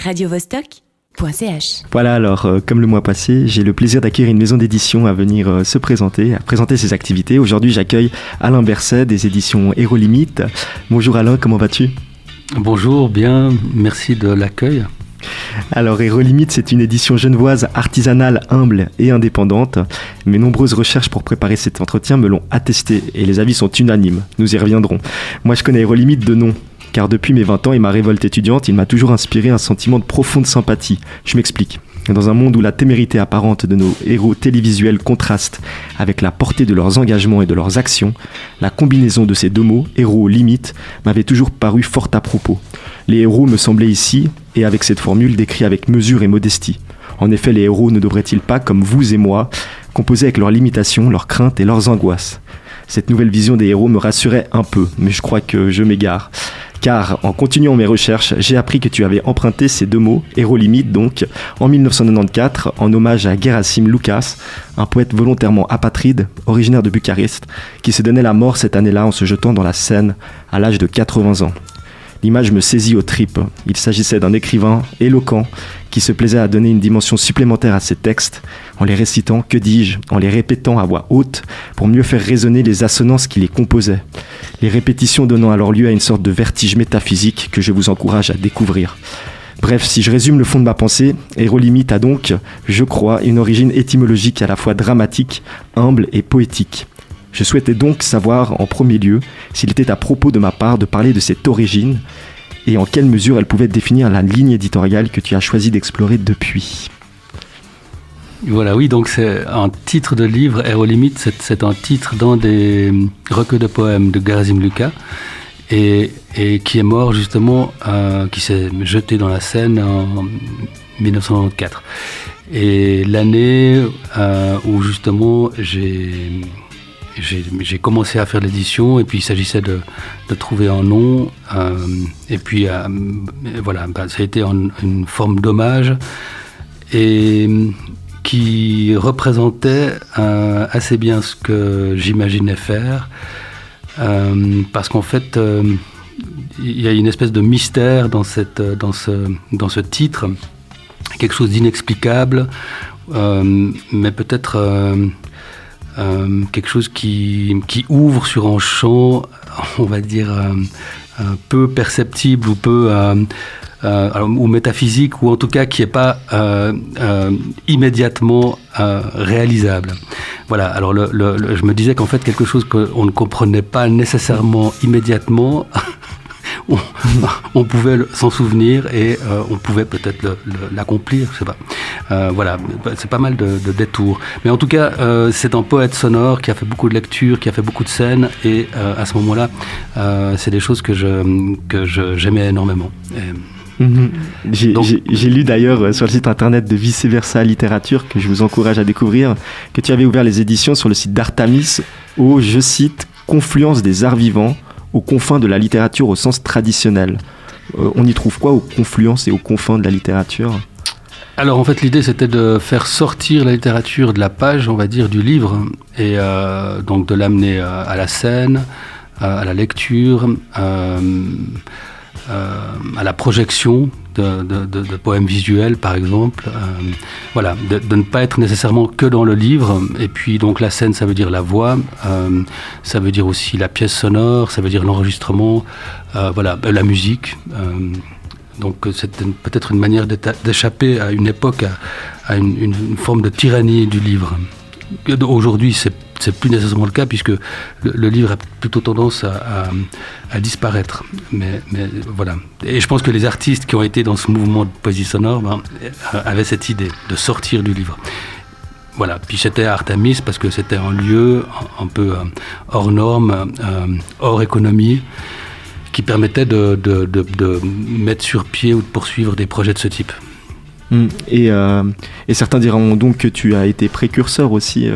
radiovostok.ch. Voilà, alors, comme le mois passé, j'ai le plaisir d'accueillir une maison d'édition à venir à présenter ses activités. Aujourd'hui, j'accueille Alain Berset des éditions Héros Limite. Bonjour Alain, comment vas-tu ? Bonjour, bien, merci de l'accueil. Alors, Héros Limite, c'est une édition genevoise artisanale, humble et indépendante. Mes nombreuses recherches pour préparer cet entretien me l'ont attesté et les avis sont unanimes. Nous y reviendrons. Moi, je connais Héros Limite de nom, car depuis mes 20 ans et ma révolte étudiante, il m'a toujours inspiré un sentiment de profonde sympathie. Je m'explique. Dans un monde où la témérité apparente de nos héros télévisuels contraste avec la portée de leurs engagements et de leurs actions, la combinaison de ces deux mots, héros limite, m'avait toujours paru fort à propos. Les héros me semblaient ici, et avec cette formule, décrits avec mesure et modestie. En effet, les héros ne devraient-ils pas, comme vous et moi, composer avec leurs limitations, leurs craintes et leurs angoisses ? Cette nouvelle vision des héros me rassurait un peu, mais je crois que je m'égare. Car, en continuant mes recherches, j'ai appris que tu avais emprunté ces deux mots, héros limite donc, en 1994, en hommage à Gerasim Lucas, un poète volontairement apatride, originaire de Bucarest, qui se donnait la mort cette année-là en se jetant dans la Seine à l'âge de 80 ans. L'image me saisit aux tripes. Il s'agissait d'un écrivain éloquent qui se plaisait à donner une dimension supplémentaire à ses textes, en les récitant, que dis-je, en les répétant à voix haute, pour mieux faire résonner les assonances qui les composaient. Les répétitions donnant alors lieu à une sorte de vertige métaphysique que je vous encourage à découvrir. Bref, si je résume le fond de ma pensée, Héros Limite a donc, je crois, une origine étymologique à la fois dramatique, humble et poétique. Je souhaitais donc savoir, en premier lieu, s'il était à propos de ma part de parler de cette origine et en quelle mesure elle pouvait définir la ligne éditoriale que tu as choisi d'explorer depuis. Voilà, oui, donc c'est un titre de livre, Héros Limite, c'est un titre dans des recueils de poèmes de Gerasim Lucas et qui est mort justement, qui s'est jeté dans la Seine en 1994. Et l'année où justement j'ai commencé à faire l'édition et puis il s'agissait de trouver un nom et puis voilà, ça a été une forme d'hommage et qui représentait assez bien ce que j'imaginais faire parce qu'en fait il y a une espèce de mystère dans ce titre, quelque chose d'inexplicable mais peut-être quelque chose qui ouvre sur un champ, on va dire, peu perceptible ou peu ou métaphysique, ou en tout cas qui n'est pas immédiatement réalisable. Voilà, alors je me disais qu'en fait quelque chose qu'on ne comprenait pas nécessairement immédiatement, on pouvait s'en souvenir et on pouvait peut-être l'accomplir, je sais pas. Voilà, c'est pas mal de détours. Mais en tout cas, c'est un poète sonore qui a fait beaucoup de lectures, qui a fait beaucoup de scènes et à ce moment-là, c'est des choses que j'aimais énormément. J'ai lu d'ailleurs sur le site internet de Vice Versa Littérature, que je vous encourage à découvrir, que tu avais ouvert les éditions sur le site d'Artamis au, je cite, « confluence des arts vivants » aux confins de la littérature au sens traditionnel. On y trouve quoi aux confluences et aux confins de la littérature ? Alors en fait l'idée c'était de faire sortir la littérature de la page, on va dire, du livre, et donc de l'amener à la scène, à la lecture, à la projection de poèmes visuels par exemple, voilà, de ne pas être nécessairement que dans le livre. Et puis donc la scène, ça veut dire la voix, ça veut dire aussi la pièce sonore, ça veut dire l'enregistrement, voilà, la musique. Donc c'est peut-être une manière d'échapper à une époque, à une forme de tyrannie du livre. Aujourd'hui, c'est plus nécessairement le cas puisque le livre a plutôt tendance à disparaître. Mais voilà. Et je pense que les artistes qui ont été dans ce mouvement de poésie sonore avaient cette idée de sortir du livre. Voilà. Puis c'était à Artamis parce que c'était un lieu un peu hors norme, hors économie, qui permettait de mettre sur pied ou de poursuivre des projets de ce type. Et certains diront donc que tu as été précurseur aussi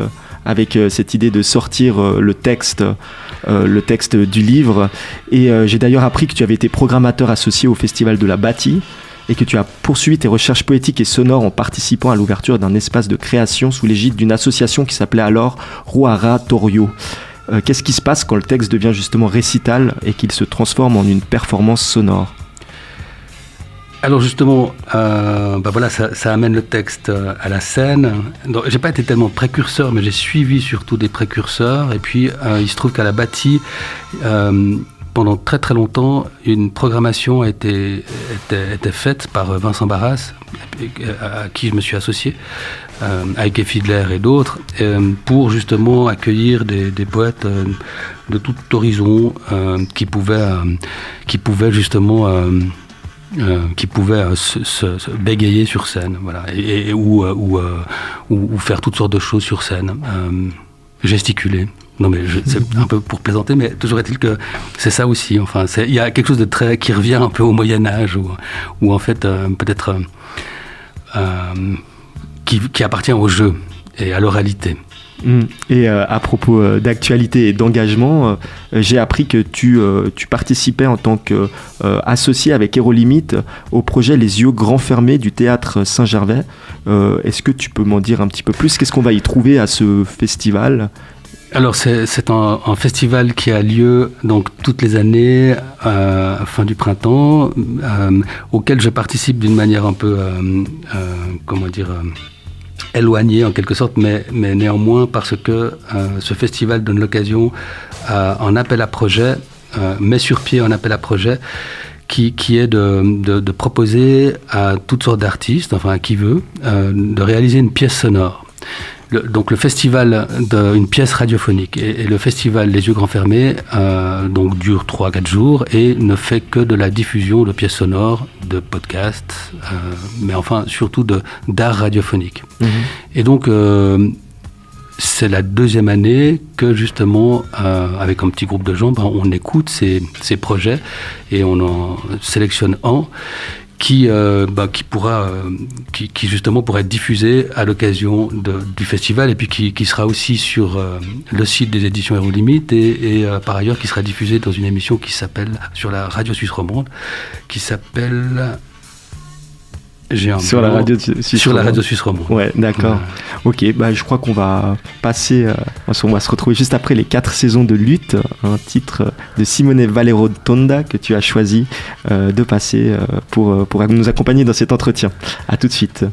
avec cette idée de sortir le texte du livre. Et j'ai d'ailleurs appris que tu avais été programmateur associé au Festival de la Bâtie et que tu as poursuivi tes recherches poétiques et sonores en participant à l'ouverture d'un espace de création sous l'égide d'une association qui s'appelait alors Ruara Torio. Qu'est-ce qui se passe quand le texte devient justement récital et qu'il se transforme en une performance sonore ? Alors justement, voilà, ça amène le texte à la scène. Donc, j'ai pas été tellement précurseur, mais j'ai suivi surtout des précurseurs. Et puis, il se trouve qu'à la Bâtie, pendant très très longtemps, une programmation était faite par Vincent Barras, à qui je me suis associé, avec Fiedler et d'autres, pour justement accueillir des poètes de tout horizon qui pouvaient justement se bégayer sur scène, voilà, ou faire toutes sortes de choses sur scène, gesticuler. Non mais c'est un peu pour plaisanter, mais toujours est-il que c'est ça aussi. Enfin, il y a quelque chose de très qui revient un peu au Moyen Âge, ou en fait peut-être qui appartient au jeu et à l'oralité. Et à propos d'actualité et d'engagement, j'ai appris que tu participais en tant qu'associé avec Hérolimite au projet Les Yeux Grands Fermés du Théâtre Saint-Gervais. Est-ce que tu peux m'en dire un petit peu plus ? Qu'est-ce qu'on va y trouver à ce festival ? Alors c'est un festival qui a lieu donc toutes les années fin du printemps, auquel je participe d'une manière un peu éloigné en quelque sorte, mais néanmoins parce que ce festival donne l'occasion à un appel à projet, met sur pied un appel à projet qui est de proposer à toutes sortes d'artistes, enfin à qui veut, de réaliser une pièce sonore. Donc le festival d'une pièce radiophonique et le festival Les Yeux Grands Fermés donc dure 3-4 jours et ne fait que de la diffusion de pièces sonores, de podcasts, mais enfin surtout d'art radiophonique. Et donc c'est la deuxième année que justement avec un petit groupe de gens on écoute ces projets et on en sélectionne un qui justement pourrait être diffusé à l'occasion du festival et puis qui sera aussi sur le site des éditions Hérolimite et par ailleurs qui sera diffusé dans une émission qui s'appelle sur la radio suisse romande qui s'appelle sur la radio suisse romande. Ouais, d'accord. Ok, je crois qu'on va passer. On va se retrouver juste après les 4 saisons de lutte, un titre de Simone Valero Tonda que tu as choisi de passer pour nous accompagner dans cet entretien. À tout de suite.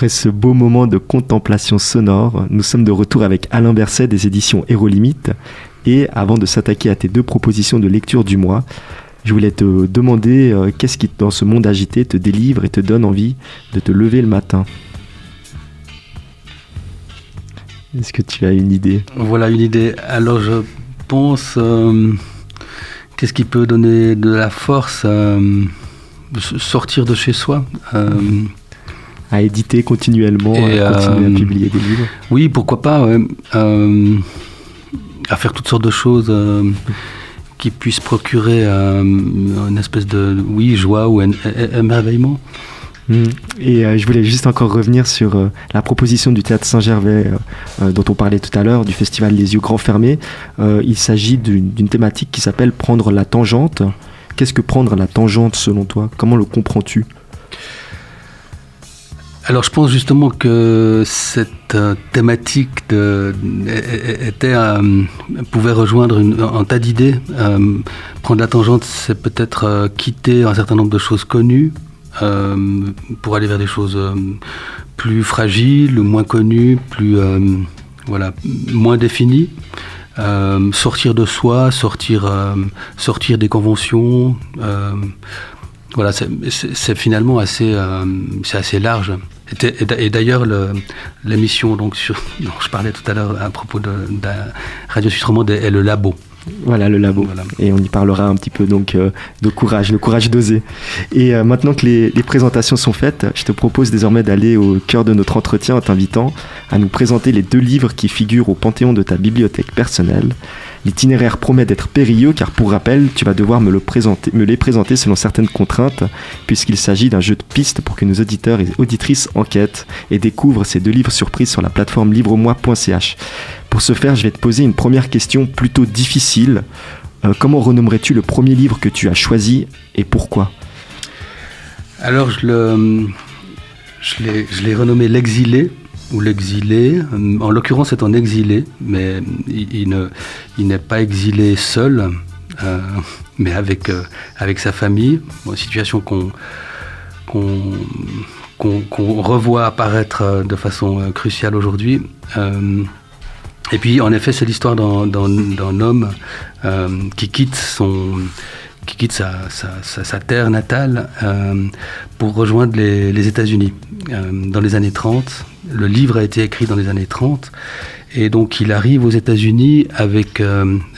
Après ce beau moment de contemplation sonore, nous sommes de retour avec Alain Berset des éditions Hérolimite. Et avant de s'attaquer à tes 2 propositions de lecture du mois, je voulais te demander qu'est-ce qui, dans ce monde agité, te délivre et te donne envie de te lever le matin. Est-ce que tu as une idée ? Voilà une idée. Alors je pense, qu'est-ce qui peut donner de la force, sortir de chez soi, à éditer continuellement, à continuer à publier des livres. Oui, pourquoi pas, ouais. À faire toutes sortes de choses qui puissent procurer une espèce de joie ou émerveillement. Et je voulais juste encore revenir sur la proposition du Théâtre Saint-Gervais dont on parlait tout à l'heure, du festival Les Yeux Grands Fermés. Il s'agit d'une thématique qui s'appelle « Prendre la tangente ». Qu'est-ce que prendre la tangente selon toi ? Comment le comprends-tu ? Alors je pense justement que cette thématique pouvait rejoindre un tas d'idées. Prendre la tangente, c'est peut-être quitter un certain nombre de choses connues pour aller vers des choses plus fragiles, moins connues, moins définies. Sortir de soi, sortir des conventions. Voilà, c'est finalement assez large. Et d'ailleurs, l'émission dont je parlais tout à l'heure à propos de Radio Suisse Romande est le labo. Voilà, le labo. Voilà. Et on y parlera un petit peu donc de courage, le courage d'oser. Et maintenant que les présentations sont faites, je te propose désormais d'aller au cœur de notre entretien en t'invitant à nous présenter les 2 livres qui figurent au panthéon de ta bibliothèque personnelle. L'itinéraire promet d'être périlleux car pour rappel, tu vas devoir me les présenter selon certaines contraintes puisqu'il s'agit d'un jeu de pistes pour que nos auditeurs et auditrices enquêtent et découvrent ces 2 livres surprises sur la plateforme libremoi.ch. Pour ce faire, je vais te poser une première question plutôt difficile. Comment renommerais-tu le premier livre que tu as choisi et pourquoi ? Alors je l'ai renommé L'Exilé. Ou l'exilé, en l'occurrence c'est un exilé, mais il n'est pas exilé seul, mais avec sa famille, une situation qu'on revoit apparaître de façon cruciale aujourd'hui. Et puis en effet c'est l'histoire d'un homme qui quitte sa terre natale pour rejoindre les États-Unis dans les années 30. Le livre a été écrit dans les années 30 et donc il arrive aux États-Unis avec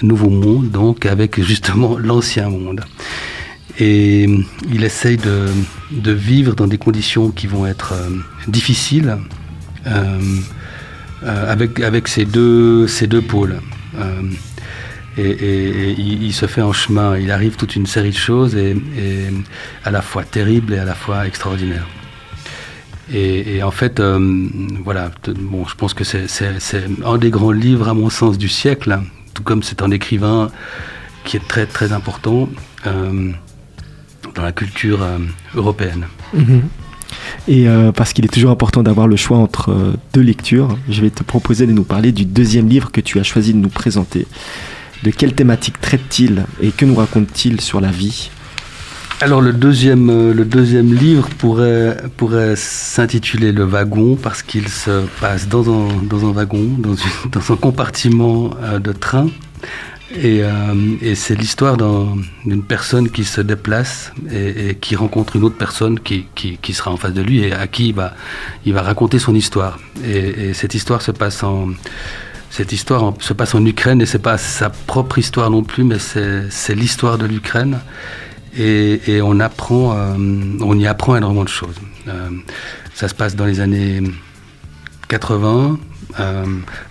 Nouveau Monde, donc avec justement l'Ancien Monde. Et il essaye de vivre dans des conditions qui vont être difficiles avec ces deux pôles. Et il se fait un chemin, il arrive toute une série de choses et à la fois terribles et à la fois extraordinaires. Et en fait, je pense que c'est un des grands livres à mon sens du siècle, tout comme c'est un écrivain qui est très très important dans la culture européenne. Mmh. Et parce qu'il est toujours important d'avoir le choix entre 2 lectures, je vais te proposer de nous parler du 2e livre que tu as choisi de nous présenter. De quelle thématique traite-t-il et que nous raconte-t-il sur la vie ? Alors le deuxième livre pourrait s'intituler Le Wagon parce qu'il se passe dans un wagon, dans un compartiment de train. Et c'est l'histoire d'une personne qui se déplace et qui rencontre une autre personne qui sera en face de lui et à qui il va raconter son histoire. Et cette histoire se passe en Ukraine et c'est pas sa propre histoire non plus, mais c'est l'histoire de l'Ukraine. Et on y apprend énormément de choses. Ça se passe dans les années 80.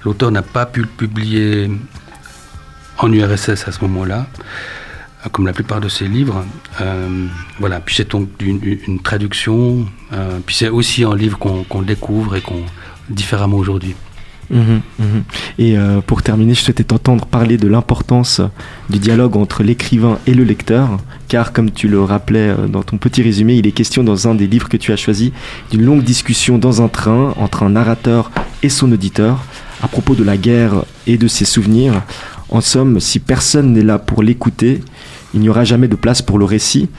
L'auteur n'a pas pu le publier en URSS à ce moment-là, comme la plupart de ses livres. Puis c'est donc une traduction. Puis c'est aussi un livre qu'on découvre et qu'on différemment aujourd'hui. Et pour terminer, je souhaitais t'entendre parler de l'importance du dialogue entre l'écrivain et le lecteur, car comme tu le rappelais dans ton petit résumé, il est question dans un des livres que tu as choisi d'une longue discussion dans un train entre un narrateur et son auditeur à propos de la guerre et de ses souvenirs. En somme, si personne n'est là pour l'écouter, il n'y aura jamais de place pour le récit.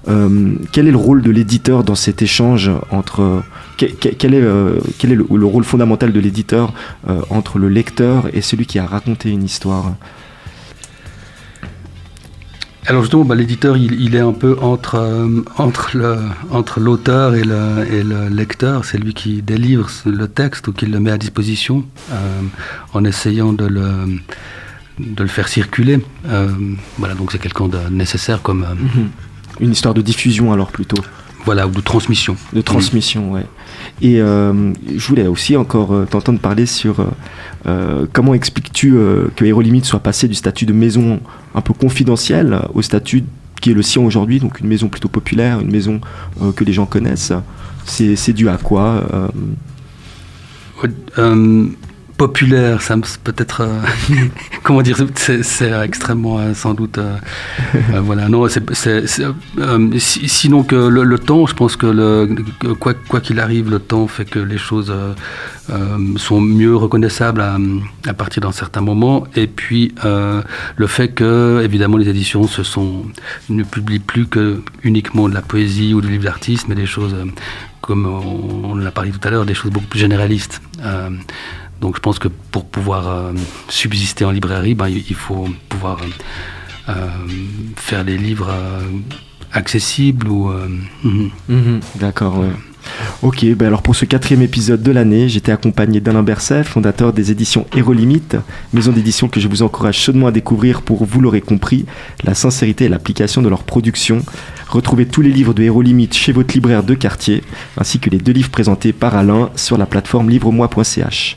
Quel est le rôle de l'éditeur dans cet échange entre... Quel est le rôle fondamental de l'éditeur entre le lecteur et celui qui a raconté une histoire ? Alors justement, l'éditeur, il est un peu entre l'auteur et le lecteur. C'est lui qui délivre le texte ou qui le met à disposition en essayant de le faire circuler. Voilà, donc c'est quelqu'un de nécessaire comme... Une histoire de diffusion alors plutôt. Voilà, ou de transmission. De transmission, ouais. Et je voulais aussi encore t'entendre parler sur comment expliques-tu que Héros Limite soit passé du statut de maison un peu confidentielle au statut qui est le sien aujourd'hui, donc une maison plutôt populaire, une maison que les gens connaissent. C'est dû à quoi Populaire, ça peut-être comment dire, c'est extrêmement sans doute voilà, non, sinon que le temps, je pense que quoi qu'il arrive, le temps fait que les choses sont mieux reconnaissables à partir d'un certain moment, et puis le fait que évidemment les éditions ne publient plus que uniquement de la poésie ou du livre d'artiste, mais des choses comme on l'a parlé tout à l'heure, des choses beaucoup plus généralistes. Donc je pense que pour pouvoir subsister en librairie, il faut pouvoir faire des livres accessibles ou... D'accord, ouais. Ok, alors pour ce 4e épisode de l'année, j'étais accompagné d'Alain Berset, fondateur des éditions Héros Limite, maison d'édition que je vous encourage chaudement à découvrir pour, vous l'aurez compris, la sincérité et l'application de leur production. Retrouvez tous les livres de Héros Limite chez votre libraire de quartier, ainsi que les 2 livres présentés par Alain sur la plateforme livremoi.ch.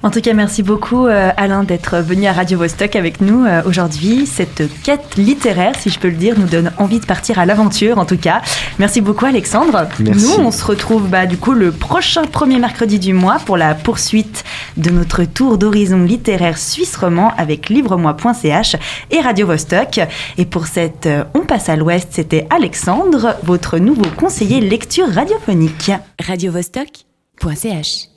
En tout cas, merci beaucoup Alain d'être venu à Radio Vostok avec nous aujourd'hui. Cette quête littéraire, si je peux le dire, nous donne envie de partir à l'aventure en tout cas. Merci beaucoup Alexandre. Merci. Nous, on se retrouve du coup le prochain premier mercredi du mois pour la poursuite de notre tour d'horizon littéraire suisse roman avec livremoi.ch et Radio Vostok. Et pour cette On passe à l'Ouest, c'était Alexandre, votre nouveau conseiller lecture radiophonique. radiovostok.ch